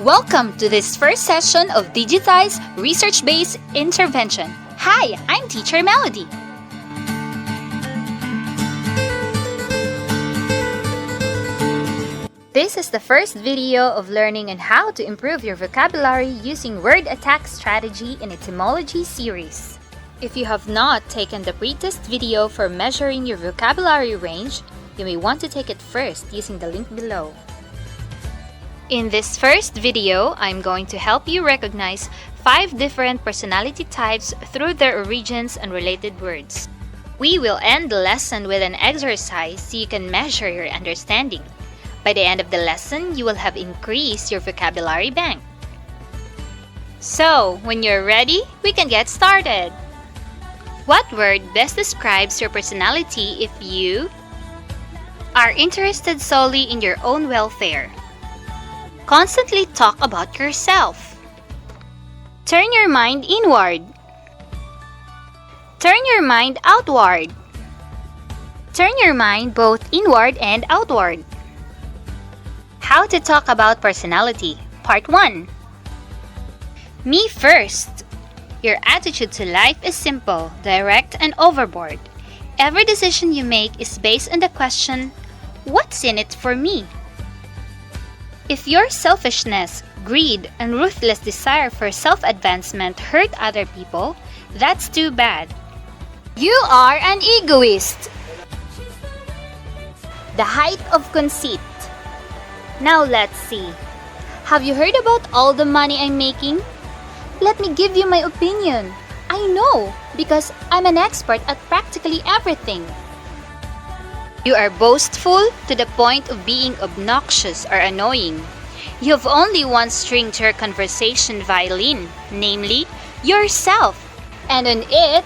Welcome to this first session of Digitize Research-Based Intervention. Hi, I'm Teacher Melody. This is the first video of learning on how to improve your vocabulary using word attack strategy in etymology series. If you have not taken the pre-test video for measuring your vocabulary range, you may want to take it first using the link below. In this first video, I'm going to help you recognize 5 different personality types through their origins and related words. We will end the lesson with an exercise so you can measure your understanding. By the end of the lesson, you will have increased your vocabulary bank. So, when you're ready, we can get started. What word best describes your personality if you are interested solely in your own welfare? Constantly talk about yourself. Turn your mind inward. Turn your mind outward. Turn your mind both inward and outward. How to talk about personality, Part 1. Me first. Your attitude to life is simple, direct, and overboard. Every decision you make is based on the question, what's in it for me? If your selfishness, greed, and ruthless desire for self-advancement hurt other people, that's too bad. You are an egoist. The height of conceit. Now let's see. Have you heard about all the money I'm making? Let me give you my opinion. I know, because I'm an expert at practically everything. You are boastful to the point of being obnoxious or annoying. You have only one string to your conversation violin, namely, yourself. And on it,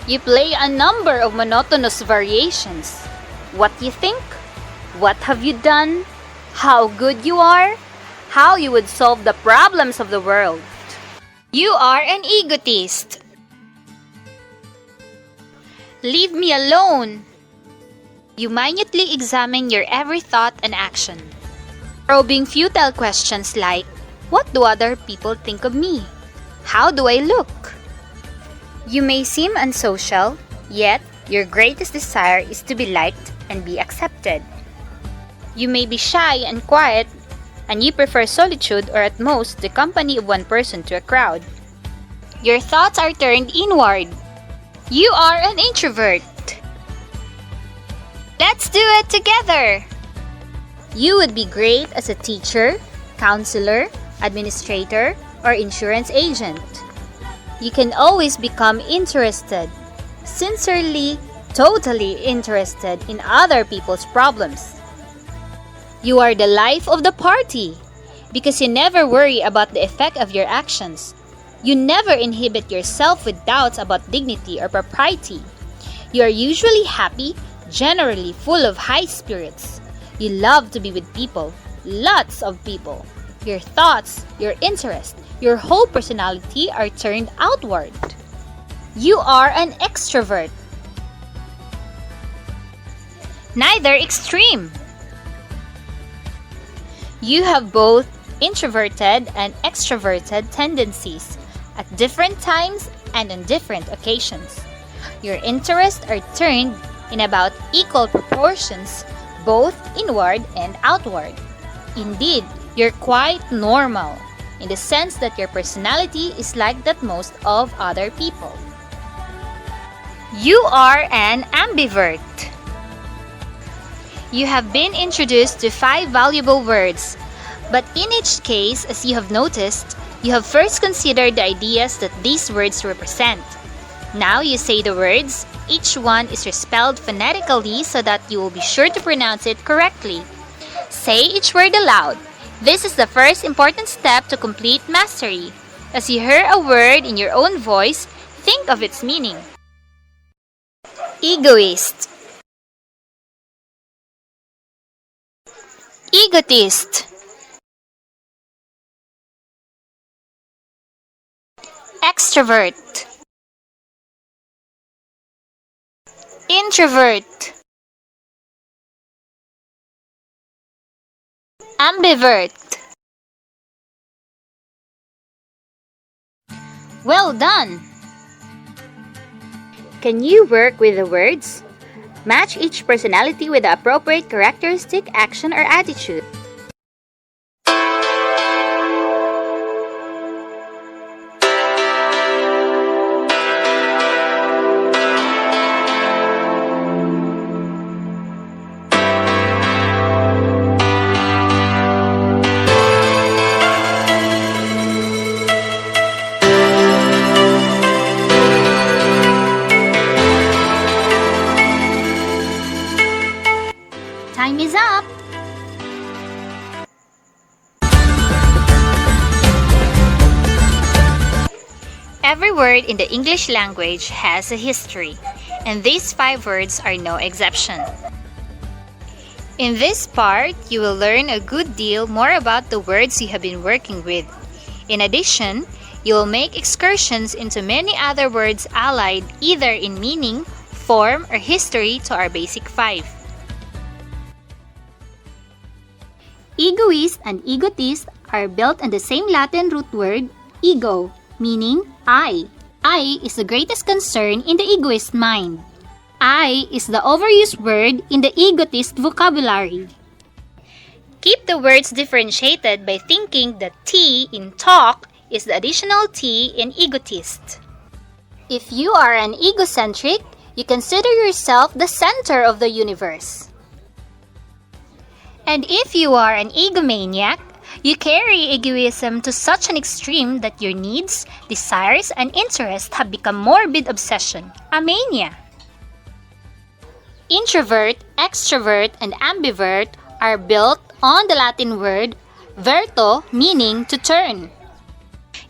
you play a number of monotonous variations. What you think? What have you done? How good you are? How you would solve the problems of the world. You are an egotist. Leave me alone. You minutely examine your every thought and action, probing futile questions like, what do other people think of me? How do I look? You may seem unsocial, yet your greatest desire is to be liked and be accepted. You may be shy and quiet, and you prefer solitude or at most the company of one person to a crowd. Your thoughts are turned inward. You are an introvert. Let's do it together! You would be great as a teacher, counselor, administrator, or insurance agent. You can always become interested, sincerely, totally interested in other people's problems. You are the life of the party because you never worry about the effect of your actions. You never inhibit yourself with doubts about dignity or propriety. You are usually happy, generally full of high spirits. You love to be with people, lots of people. Your thoughts, your interests, your whole personality are turned outward. You are an extrovert. Neither extreme. You have both introverted and extroverted tendencies at different times and on different occasions. Your interests are turned in about equal proportions, both inward and outward. Indeed, you're quite normal in the sense that your personality is like that most of other people. You are an ambivert. You have been introduced to 5 valuable words, but in each case, as you have noticed, you have first considered the ideas that these words represent. Now you say the words, each one is spelled phonetically so that you will be sure to pronounce it correctly. Say each word aloud. This is the first important step to complete mastery. As you hear a word in your own voice, think of its meaning. Egoist. Egotist. Extrovert. Introvert. Ambivert. Well done! Can you work with the words? Match each personality with the appropriate characteristic, action, or attitude. Time is up! Every word in the English language has a history, and these 5 words are no exception. In this part, you will learn a good deal more about the words you have been working with. In addition, you will make excursions into many other words allied either in meaning, form, or history to our basic 5. Egoist and egotist are built on the same Latin root word, ego, meaning I. I is the greatest concern in the egoist mind. I is the overused word in the egotist vocabulary. Keep the words differentiated by thinking that T in talk is the additional T in egotist. If you are an egocentric, you consider yourself the center of the universe. And if you are an egomaniac, you carry egoism to such an extreme that your needs, desires, and interests have become morbid obsession, a mania. Introvert, extrovert, and ambivert are built on the Latin word verto, meaning to turn.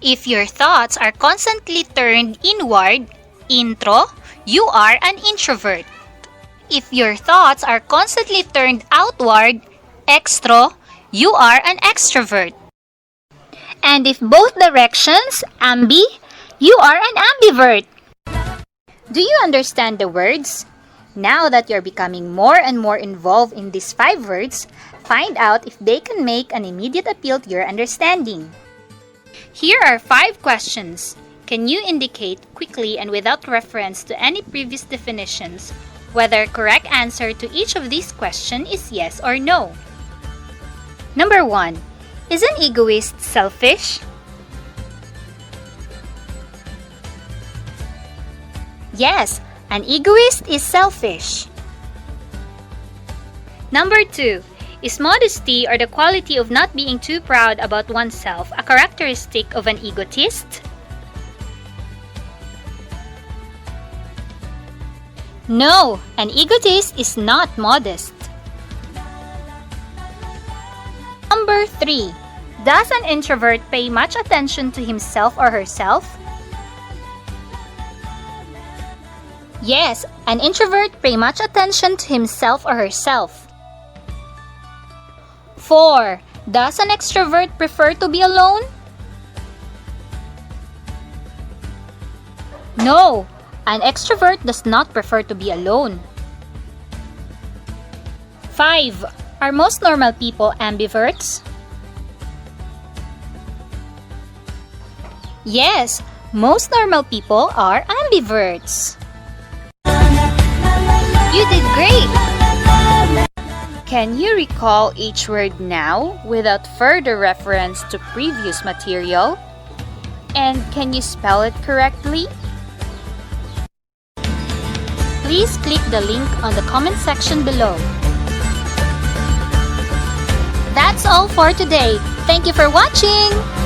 If your thoughts are constantly turned inward, intro, you are an introvert. If your thoughts are constantly turned outward, extro, you are an extrovert. And if both directions, ambi, you are an ambivert. Do you understand the words? Now that you're becoming more and more involved in these 5 words, find out if they can make an immediate appeal to your understanding. Here are 5 questions. Can you indicate quickly and without reference to any previous definitions whether correct answer to each of these questions is yes or no? Number 1. Is an egoist selfish? Yes, an egoist is selfish. Number 2. Is modesty or the quality of not being too proud about oneself a characteristic of an egotist? No, an egotist is not modest. Number 3. Does an introvert pay much attention to himself or herself? Yes, an introvert pay much attention to himself or herself. 4. Does an extrovert prefer to be alone? No, an extrovert does not prefer to be alone. 5. Are most normal people ambiverts? Yes, most normal people are ambiverts. You did great! Can you recall each word now without further reference to previous material? And can you spell it correctly? Please click the link on the comment section below. That's all for today. Thank you for watching!